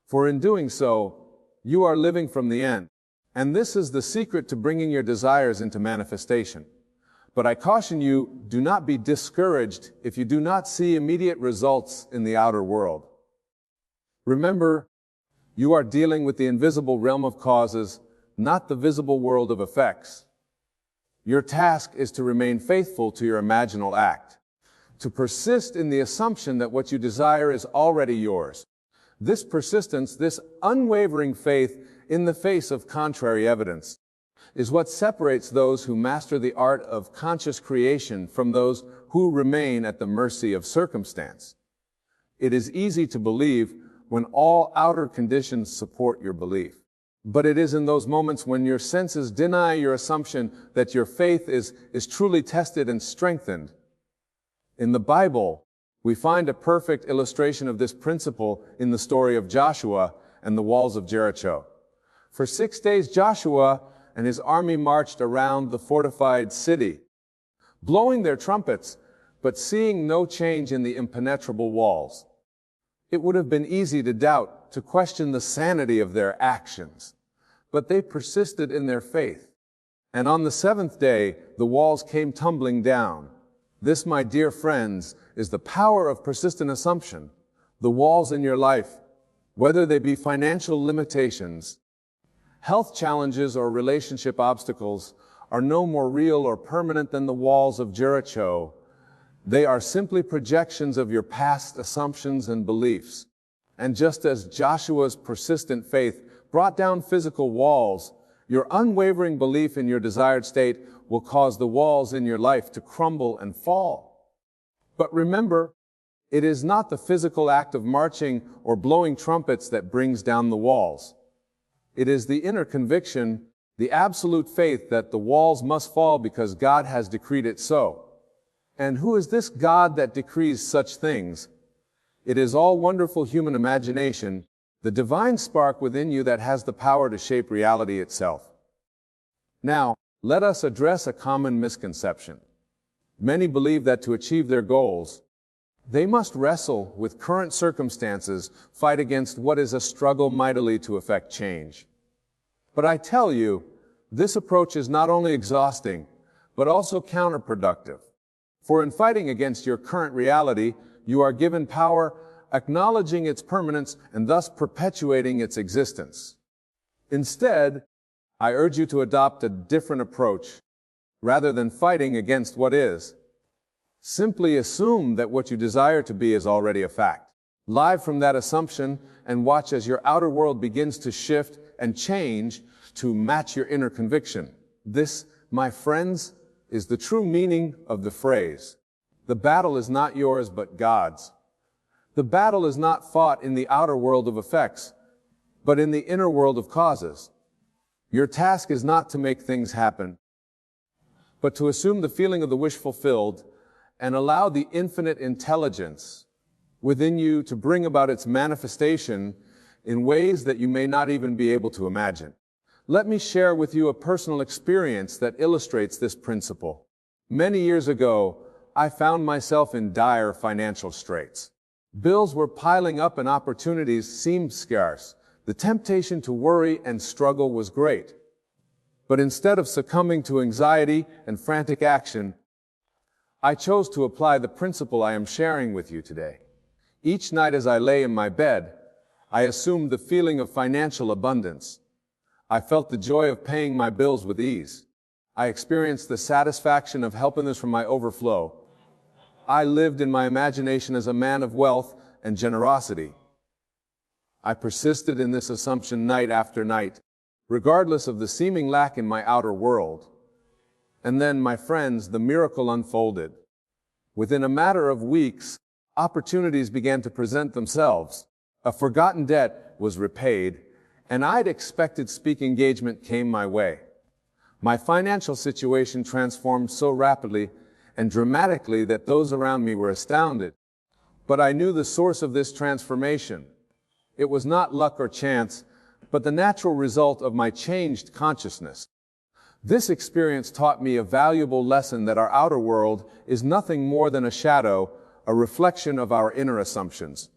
For in doing so, you are living from the end. And this is the secret to bringing your desires into manifestation. But I caution you, do not be discouraged if you do not see immediate results in the outer world. Remember, you are dealing with the invisible realm of causes, not the visible world of effects. Your task is to remain faithful to your imaginal act, to persist in the assumption that what you desire is already yours. This persistence, this unwavering faith in the face of contrary evidence, is what separates those who master the art of conscious creation from those who remain at the mercy of circumstance. It is easy to believe when all outer conditions support your belief. But it is in those moments when your senses deny your assumption that your faith is truly tested and strengthened. In the Bible, we find a perfect illustration of this principle in the story of Joshua and the walls of Jericho. For 6 days, Joshua and his army marched around the fortified city, blowing their trumpets, but seeing no change in the impenetrable walls. It would have been easy to doubt, to question the sanity of their actions, but they persisted in their faith. And on the 7th day, the walls came tumbling down. This, my dear friends, is the power of persistent assumption. The walls in your life, whether they be financial limitations, health challenges, or relationship obstacles, are no more real or permanent than the walls of Jericho. They are simply projections of your past assumptions and beliefs. And just as Joshua's persistent faith brought down physical walls, your unwavering belief in your desired state will cause the walls in your life to crumble and fall. But remember, it is not the physical act of marching or blowing trumpets that brings down the walls. It is the inner conviction, the absolute faith that the walls must fall because God has decreed it so. And who is this God that decrees such things? It is all wonderful human imagination, the divine spark within you that has the power to shape reality itself. Now, let us address a common misconception. Many believe that to achieve their goals, they must wrestle with current circumstances, fight against what is a struggle mightily to effect change. But I tell you, this approach is not only exhausting, but also counterproductive. For in fighting against your current reality, you are given power, acknowledging its permanence and thus perpetuating its existence. Instead, I urge you to adopt a different approach. Rather than fighting against what is, simply assume that what you desire to be is already a fact. Live from that assumption and watch as your outer world begins to shift and change to match your inner conviction. This, my friends, is the true meaning of the phrase, "The battle is not yours but God's." The battle is not fought in the outer world of effects, but in the inner world of causes. Your task is not to make things happen, but to assume the feeling of the wish fulfilled and allow the infinite intelligence within you to bring about its manifestation in ways that you may not even be able to imagine. Let me share with you a personal experience that illustrates this principle. Many years ago, I found myself in dire financial straits. Bills were piling up and opportunities seemed scarce. The temptation to worry and struggle was great. But instead of succumbing to anxiety and frantic action, I chose to apply the principle I am sharing with you today. Each night as I lay in my bed, I assumed the feeling of financial abundance. I felt the joy of paying my bills with ease. I experienced the satisfaction of helping from my overflow. I lived in my imagination as a man of wealth and generosity. I persisted in this assumption night after night, regardless of the seeming lack in my outer world. And then, my friends, the miracle unfolded. Within a matter of weeks, opportunities began to present themselves. A forgotten debt was repaid, and I'd expected speaking engagement came my way. My financial situation transformed so rapidly and dramatically that those around me were astounded. But I knew the source of this transformation. It was not luck or chance, but the natural result of my changed consciousness. This experience taught me a valuable lesson that our outer world is nothing more than a shadow, a reflection of our inner assumptions.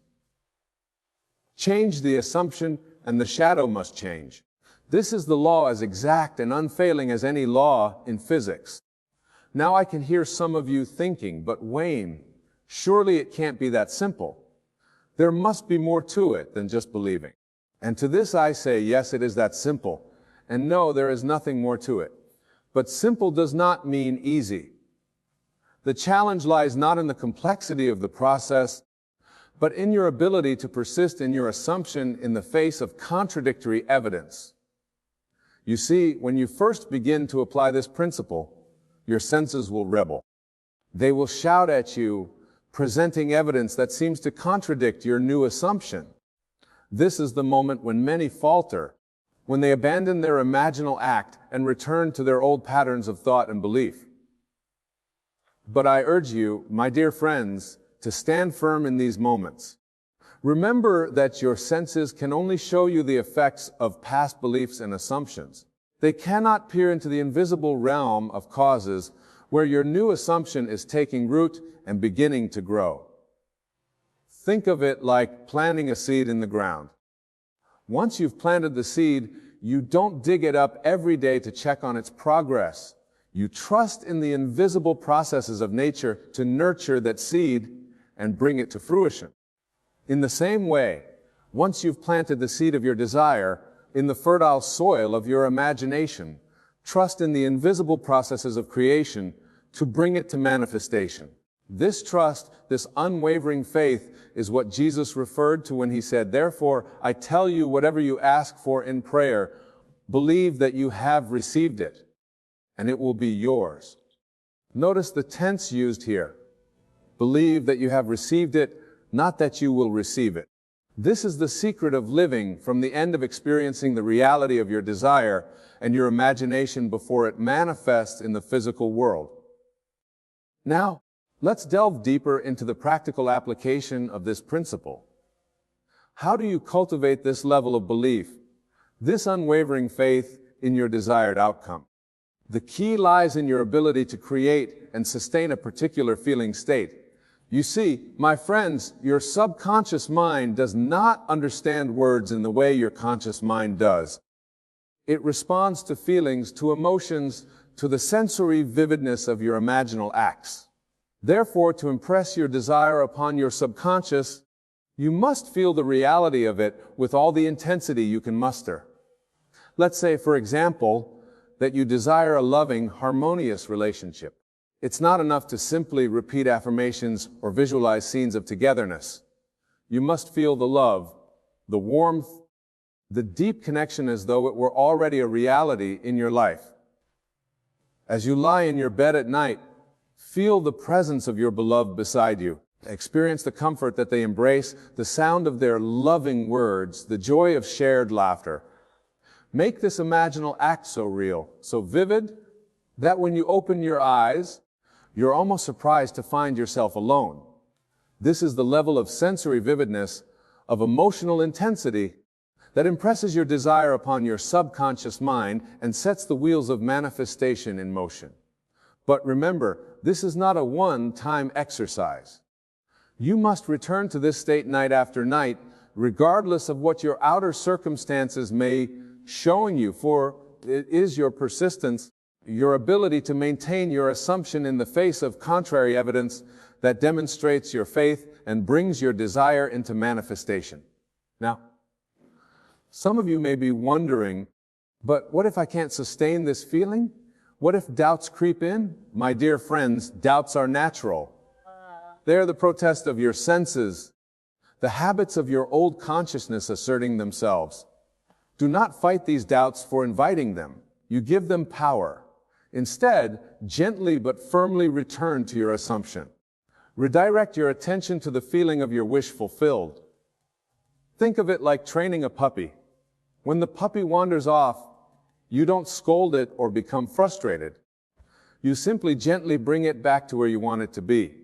Change the assumption, and the shadow must change. This is the law as exact and unfailing as any law in physics. Now I can hear some of you thinking, but Wayne, surely it can't be that simple. There must be more to it than just believing. And to this I say, yes, it is that simple. And no, there is nothing more to it. But simple does not mean easy. The challenge lies not in the complexity of the process, but in your ability to persist in your assumption in the face of contradictory evidence. You see, when you first begin to apply this principle, your senses will rebel. They will shout at you, presenting evidence that seems to contradict your new assumption. This is the moment when many falter, when they abandon their imaginal act and return to their old patterns of thought and belief. But I urge you, my dear friends, to stand firm in these moments. Remember that your senses can only show you the effects of past beliefs and assumptions. They cannot peer into the invisible realm of causes where your new assumption is taking root and beginning to grow. Think of it like planting a seed in the ground. Once you've planted the seed, you don't dig it up every day to check on its progress. You trust in the invisible processes of nature to nurture that seed and bring it to fruition. In the same way, once you've planted the seed of your desire in the fertile soil of your imagination, trust in the invisible processes of creation to bring it to manifestation. This trust, this unwavering faith, is what Jesus referred to when he said, "Therefore, I tell you, whatever you ask for in prayer, believe that you have received it, and it will be yours." Notice the tense used here. Believe that you have received it, not that you will receive it. This is the secret of living from the end of experiencing the reality of your desire and your imagination before it manifests in the physical world. Now, let's delve deeper into the practical application of this principle. How do you cultivate this level of belief, this unwavering faith in your desired outcome? The key lies in your ability to create and sustain a particular feeling state. You see, my friends, your subconscious mind does not understand words in the way your conscious mind does. It responds to feelings, to emotions, to the sensory vividness of your imaginal acts. Therefore, to impress your desire upon your subconscious, you must feel the reality of it with all the intensity you can muster. Let's say, for example, that you desire a loving, harmonious relationship. It's not enough to simply repeat affirmations or visualize scenes of togetherness. You must feel the love, the warmth, the deep connection as though it were already a reality in your life. As you lie in your bed at night, feel the presence of your beloved beside you. Experience the comfort that they embrace, the sound of their loving words, the joy of shared laughter. Make this imaginal act so real, so vivid, that when you open your eyes, you're almost surprised to find yourself alone. This is the level of sensory vividness, of emotional intensity, that impresses your desire upon your subconscious mind and sets the wheels of manifestation in motion. But remember, this is not a one-time exercise. You must return to this state night after night, regardless of what your outer circumstances may showing you, for it is your persistence, your ability to maintain your assumption in the face of contrary evidence that demonstrates your faith and brings your desire into manifestation. Now, some of you may be wondering, but what if I can't sustain this feeling? What if doubts creep in? My dear friends, doubts are natural. They are the protest of your senses, the habits of your old consciousness asserting themselves. Do not fight these doubts for inviting them. You give them power. Instead, gently but firmly return to your assumption. Redirect your attention to the feeling of your wish fulfilled. Think of it like training a puppy. When the puppy wanders off, you don't scold it or become frustrated. You simply gently bring it back to where you want it to be.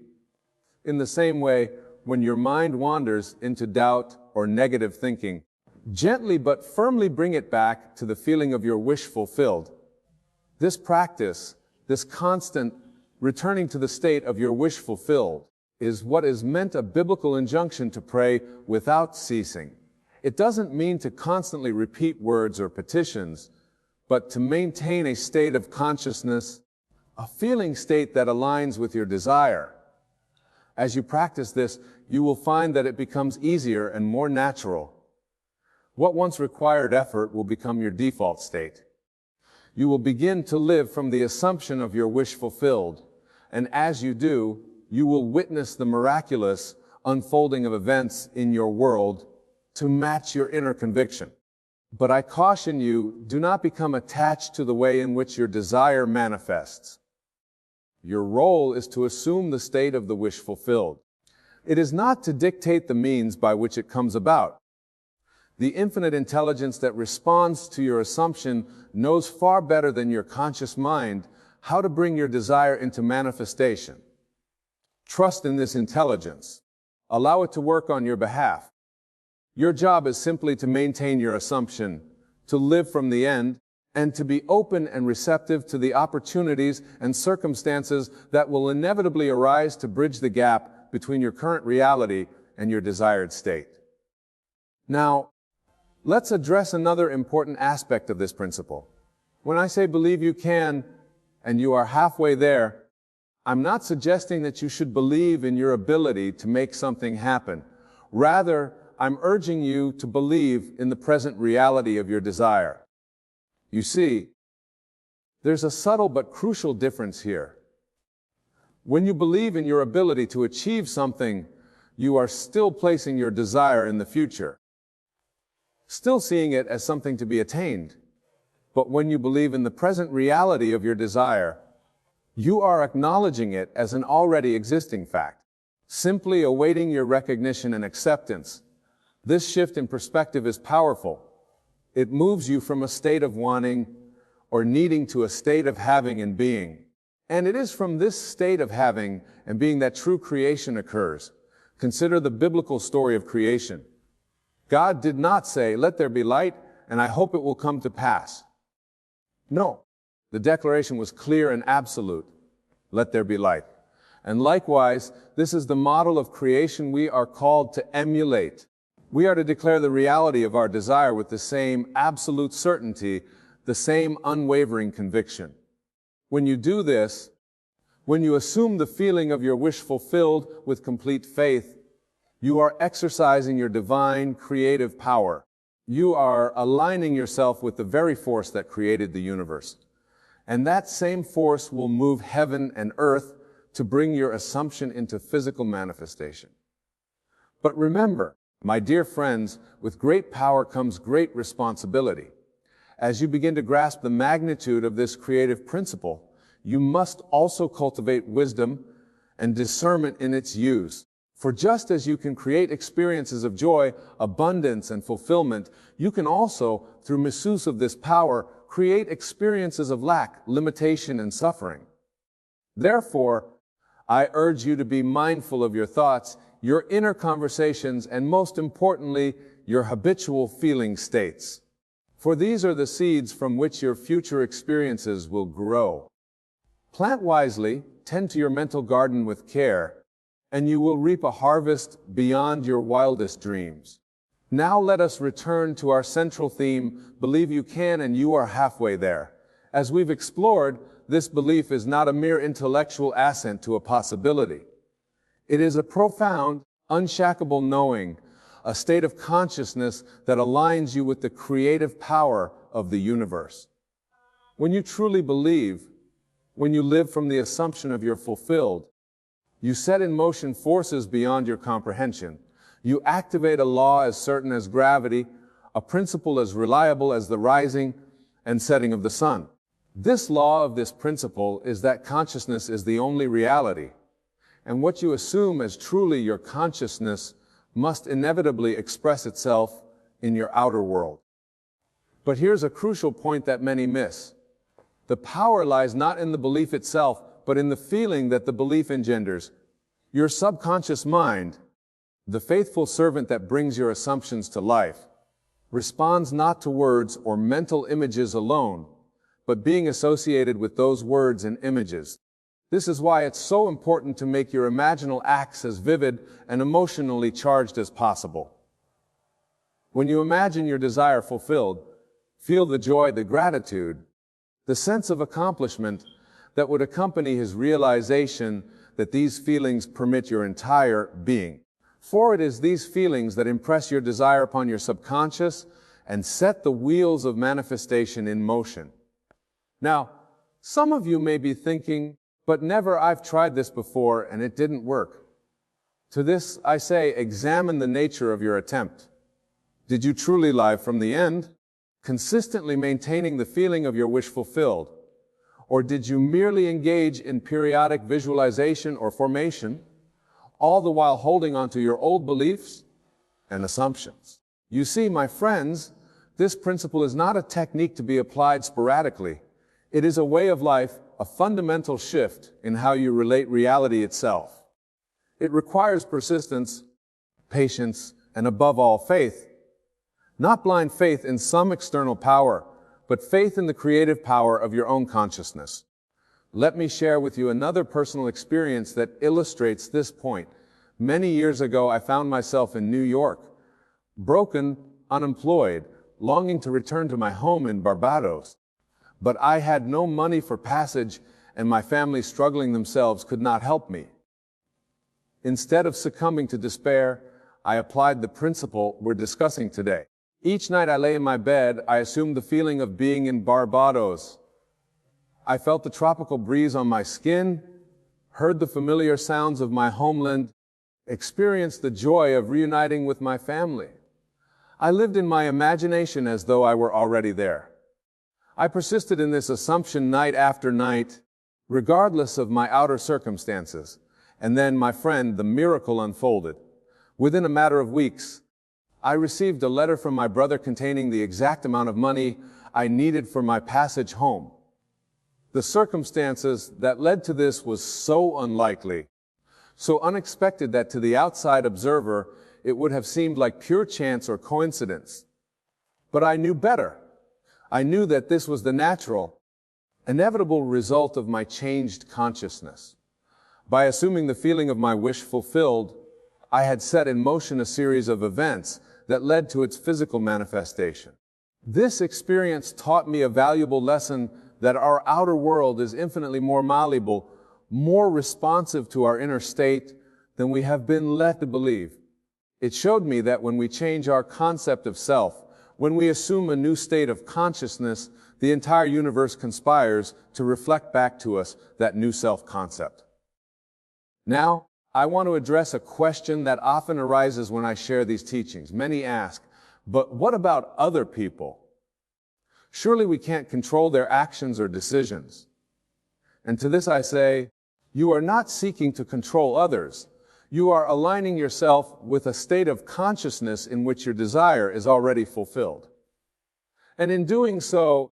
In the same way, when your mind wanders into doubt or negative thinking, gently but firmly bring it back to the feeling of your wish fulfilled. This practice, this constant returning to the state of your wish fulfilled, is what is meant a biblical injunction to pray without ceasing. It doesn't mean to constantly repeat words or petitions, but to maintain a state of consciousness, a feeling state that aligns with your desire. As you practice this, you will find that it becomes easier and more natural. What once required effort will become your default state. You will begin to live from the assumption of your wish fulfilled, and as you do, you will witness the miraculous unfolding of events in your world to match your inner conviction. But I caution you, do not become attached to the way in which your desire manifests. Your role is to assume the state of the wish fulfilled. It is not to dictate the means by which it comes about. The infinite intelligence that responds to your assumption knows far better than your conscious mind how to bring your desire into manifestation. Trust in this intelligence. Allow it to work on your behalf. Your job is simply to maintain your assumption, to live from the end, and to be open and receptive to the opportunities and circumstances that will inevitably arise to bridge the gap between your current reality and your desired state. Now, let's address another important aspect of this principle. When I say believe you can, and you are halfway there, I'm not suggesting that you should believe in your ability to make something happen. Rather, I'm urging you to believe in the present reality of your desire. You see, there's a subtle but crucial difference here. When you believe in your ability to achieve something, you are still placing your desire in the future, still seeing it as something to be attained. But when you believe in the present reality of your desire, you are acknowledging it as an already existing fact, simply awaiting your recognition and acceptance. This shift in perspective is powerful. It moves you from a state of wanting or needing to a state of having and being. And it is from this state of having and being that true creation occurs. Consider the biblical story of creation. God did not say, "Let there be light, and I hope it will come to pass." No, the declaration was clear and absolute. Let there be light. And likewise, this is the model of creation we are called to emulate. We are to declare the reality of our desire with the same absolute certainty, the same unwavering conviction. When you do this, when you assume the feeling of your wish fulfilled with complete faith, you are exercising your divine creative power. You are aligning yourself with the very force that created the universe. And that same force will move heaven and earth to bring your assumption into physical manifestation. But remember, my dear friends, with great power comes great responsibility. As you begin to grasp the magnitude of this creative principle, you must also cultivate wisdom and discernment in its use. For just as you can create experiences of joy, abundance, and fulfillment, you can also, through misuse of this power, create experiences of lack, limitation, and suffering. Therefore, I urge you to be mindful of your thoughts, your inner conversations, and most importantly, your habitual feeling states. For these are the seeds from which your future experiences will grow. Plant wisely, tend to your mental garden with care, and you will reap a harvest beyond your wildest dreams. Now let us return to our central theme, believe you can and you are halfway there. As we've explored, this belief is not a mere intellectual assent to a possibility. It is a profound, unshakable knowing, a state of consciousness that aligns you with the creative power of the universe. When you truly believe, when you live from the assumption of you're fulfilled, you set in motion forces beyond your comprehension. You activate a law as certain as gravity, a principle as reliable as the rising and setting of the sun. This law of this principle is that consciousness is the only reality, and what you assume as truly your consciousness must inevitably express itself in your outer world. But here's a crucial point that many miss. The power lies not in the belief itself, but in the feeling that the belief engenders. Your subconscious mind, the faithful servant that brings your assumptions to life, responds not to words or mental images alone, but being associated with those words and images. This is why it's so important to make your imaginal acts as vivid and emotionally charged as possible. When you imagine your desire fulfilled, feel the joy, the gratitude, the sense of accomplishment that would accompany his realization that these feelings permit your entire being. For it is these feelings that impress your desire upon your subconscious and set the wheels of manifestation in motion. Now, some of you may be thinking, but never, I've tried this before and it didn't work. To this, I say, examine the nature of your attempt. Did you truly live from the end, consistently maintaining the feeling of your wish fulfilled? Or did you merely engage in periodic visualization or formation, all the while holding on to your old beliefs and assumptions? You see, my friends, this principle is not a technique to be applied sporadically. It is a way of life, a fundamental shift in how you relate reality itself. It requires persistence, patience, and above all, faith. Not blind faith in some external power, but faith in the creative power of your own consciousness. Let me share with you another personal experience that illustrates this point. Many years ago, I found myself in New York, broken, unemployed, longing to return to my home in Barbados. But I had no money for passage, and my family, struggling themselves, could not help me. Instead of succumbing to despair, I applied the principle we're discussing today. Each night I lay in my bed, I assumed the feeling of being in Barbados. I felt the tropical breeze on my skin, heard the familiar sounds of my homeland, experienced the joy of reuniting with my family. I lived in my imagination as though I were already there. I persisted in this assumption night after night, regardless of my outer circumstances. And then, my friend, the miracle unfolded. Within a matter of weeks, I received a letter from my brother containing the exact amount of money I needed for my passage home. The circumstances that led to this was so unlikely, so unexpected that to the outside observer, it would have seemed like pure chance or coincidence. But I knew better. I knew that this was the natural, inevitable result of my changed consciousness. By assuming the feeling of my wish fulfilled, I had set in motion a series of events that led to its physical manifestation. This experience taught me a valuable lesson that our outer world is infinitely more malleable, more responsive to our inner state than we have been led to believe. It showed me that when we change our concept of self, when we assume a new state of consciousness, the entire universe conspires to reflect back to us that new self-concept. Now, I want to address a question that often arises when I share these teachings. Many ask, but what about other people? Surely we can't control their actions or decisions. And to this I say, you are not seeking to control others. You are aligning yourself with a state of consciousness in which your desire is already fulfilled. And in doing so,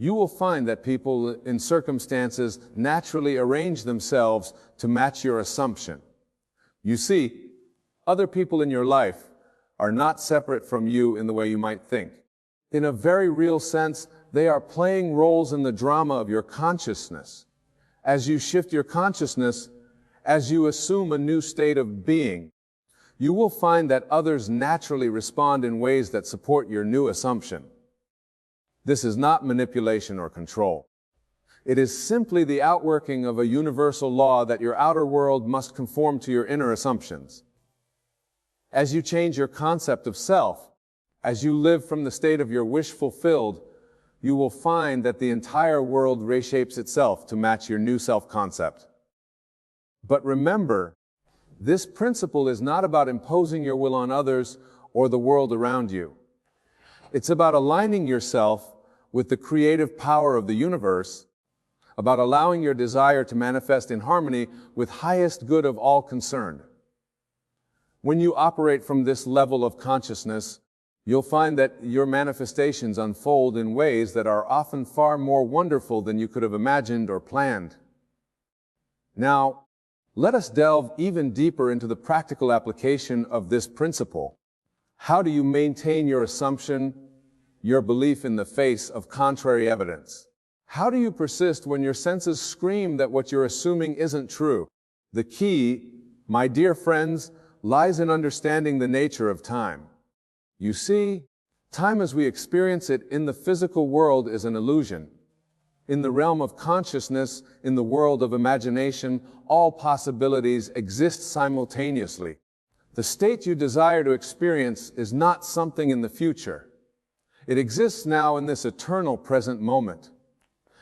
You will find that people in circumstances naturally arrange themselves to match your assumption. You see, other people in your life are not separate from you in the way you might think. In a very real sense, they are playing roles in the drama of your consciousness. As you shift your consciousness, as you assume a new state of being, you will find that others naturally respond in ways that support your new assumption. This is not manipulation or control. It is simply the outworking of a universal law that your outer world must conform to your inner assumptions. As you change your concept of self, as you live from the state of your wish fulfilled, you will find that the entire world reshapes itself to match your new self-concept. But remember, this principle is not about imposing your will on others or the world around you. It's about aligning yourself with the creative power of the universe, about allowing your desire to manifest in harmony with highest good of all concerned. When you operate from this level of consciousness, you'll find that your manifestations unfold in ways that are often far more wonderful than you could have imagined or planned. Now, let us delve even deeper into the practical application of this principle. How do you maintain your assumption, your belief in the face of contrary evidence? How do you persist when your senses scream that what you're assuming isn't true? The key, my dear friends, lies in understanding the nature of time. You see, time as we experience it in the physical world is an illusion. In the realm of consciousness, in the world of imagination, all possibilities exist simultaneously. The state you desire to experience is not something in the future. It exists now in this eternal present moment.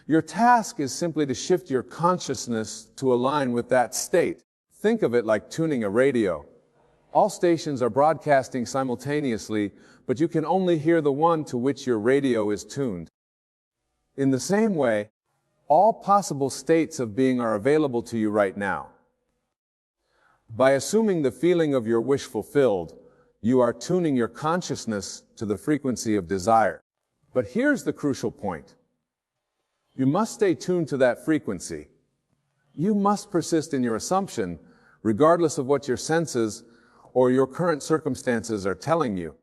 Your task is simply to shift your consciousness to align with that state. Think of it like tuning a radio. All stations are broadcasting simultaneously, but you can only hear the one to which your radio is tuned. In the same way, all possible states of being are available to you right now. By assuming the feeling of your wish fulfilled, you are tuning your consciousness to the frequency of desire. But here's the crucial point. You must stay tuned to that frequency. You must persist in your assumption, regardless of what your senses or your current circumstances are telling you.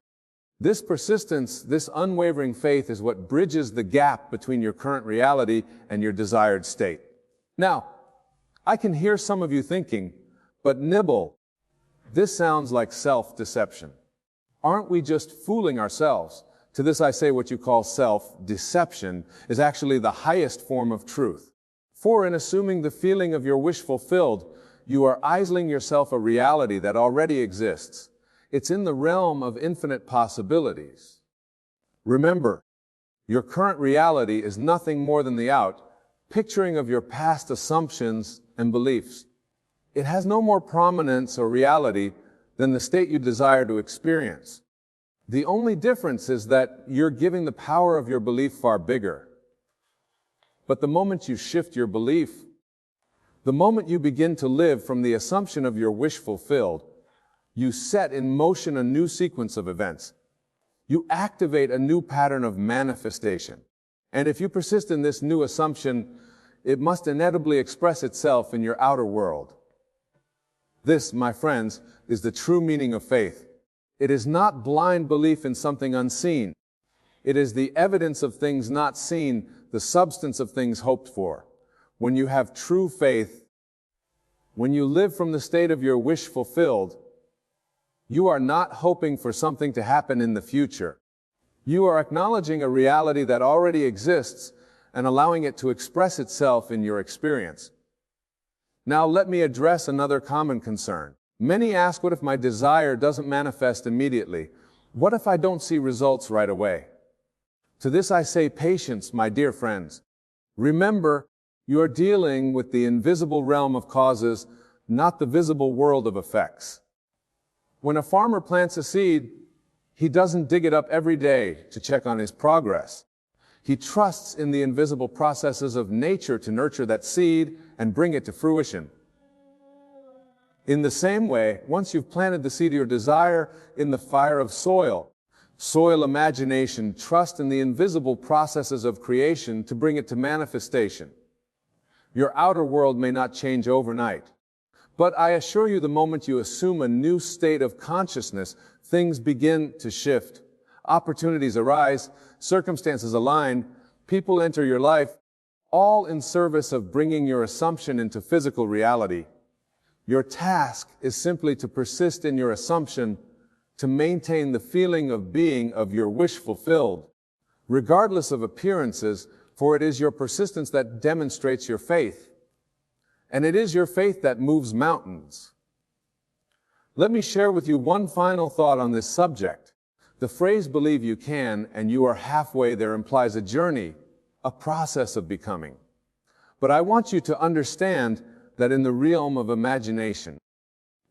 This persistence, this unwavering faith is what bridges the gap between your current reality and your desired state. Now, I can hear some of you thinking, but Nibble, this sounds like self-deception. Aren't we just fooling ourselves? To this I say what you call self-deception is actually the highest form of truth. For in assuming the feeling of your wish fulfilled, you are isling yourself a reality that already exists. It's in the realm of infinite possibilities. Remember, your current reality is nothing more than the picturing of your past assumptions and beliefs. It has no more prominence or reality than the state you desire to experience. The only difference is that you're giving the power of your belief far bigger. But the moment you shift your belief, the moment you begin to live from the assumption of your wish fulfilled, you set in motion a new sequence of events. You activate a new pattern of manifestation. And if you persist in this new assumption, it must inevitably express itself in your outer world. This, my friends, is the true meaning of faith. It is not blind belief in something unseen. It is the evidence of things not seen, the substance of things hoped for. When you have true faith, when you live from the state of your wish fulfilled, you are not hoping for something to happen in the future. You are acknowledging a reality that already exists and allowing it to express itself in your experience. Now let me address another common concern. Many ask, what if my desire doesn't manifest immediately? What if I don't see results right away? To this I say patience, my dear friends. Remember, you are dealing with the invisible realm of causes, not the visible world of effects. When a farmer plants a seed, he doesn't dig it up every day to check on his progress. He trusts in the invisible processes of nature to nurture that seed and bring it to fruition. In the same way, once you've planted the seed of your desire in the fire of soil, Soil imagination, trust in the invisible processes of creation to bring it to manifestation. Your outer world may not change overnight, but I assure you the moment you assume a new state of consciousness, things begin to shift. Opportunities arise, circumstances align, people enter your life, all in service of bringing your assumption into physical reality. Your task is simply to persist in your assumption, to maintain the feeling of being of your wish fulfilled, regardless of appearances, for it is your persistence that demonstrates your faith. And it is your faith that moves mountains. Let me share with you one final thought on this subject. The phrase "believe you can" and "you are halfway there" implies a journey, a process of becoming. But I want you to understand that in the realm of imagination,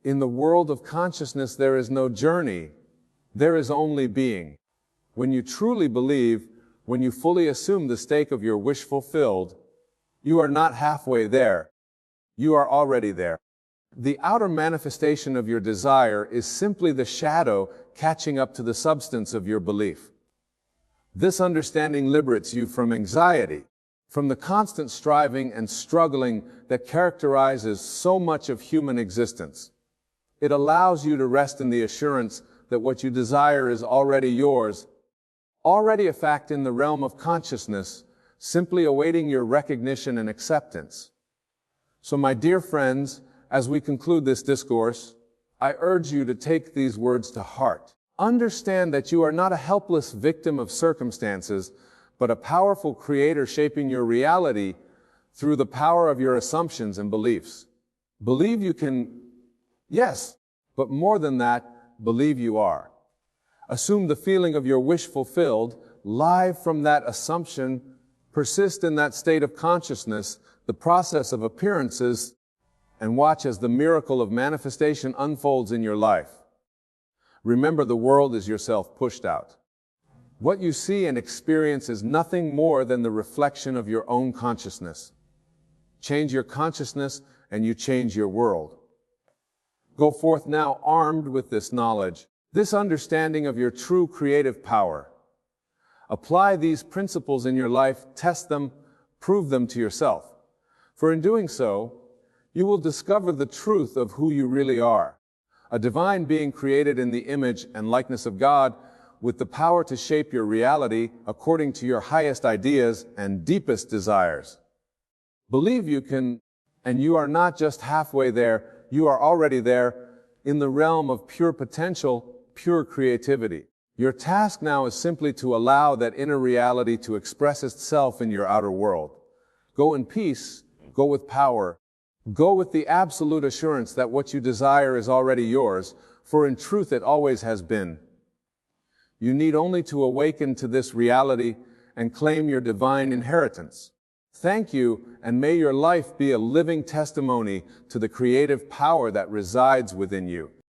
in the world of consciousness, there is no journey, there is only being. When you truly believe, when you fully assume the stake of your wish fulfilled, you are not halfway there, you are already there. The outer manifestation of your desire is simply the shadow catching up to the substance of your belief. This understanding liberates you from anxiety, from the constant striving and struggling that characterizes so much of human existence. It allows you to rest in the assurance that what you desire is already yours, already a fact in the realm of consciousness, simply awaiting your recognition and acceptance. So, my dear friends, as we conclude this discourse, I urge you to take these words to heart. Understand that you are not a helpless victim of circumstances, but a powerful creator shaping your reality through the power of your assumptions and beliefs. Believe you can. Yes, but more than that, believe you are. Assume the feeling of your wish fulfilled, live from that assumption, persist in that state of consciousness, the process of appearances, and watch as the miracle of manifestation unfolds in your life. Remember, the world is yourself pushed out. What you see and experience is nothing more than the reflection of your own consciousness. Change your consciousness and you change your world. Go forth now armed with this knowledge, this understanding of your true creative power. Apply these principles in your life, test them, prove them to yourself. For in doing so, you will discover the truth of who you really are, a divine being created in the image and likeness of God, with the power to shape your reality according to your highest ideas and deepest desires. Believe you can, and you are not just halfway there, you are already there in the realm of pure potential, pure creativity. Your task now is simply to allow that inner reality to express itself in your outer world. Go in peace, go with power, go with the absolute assurance that what you desire is already yours, for in truth it always has been. You need only to awaken to this reality and claim your divine inheritance. Thank you, and may your life be a living testimony to the creative power that resides within you.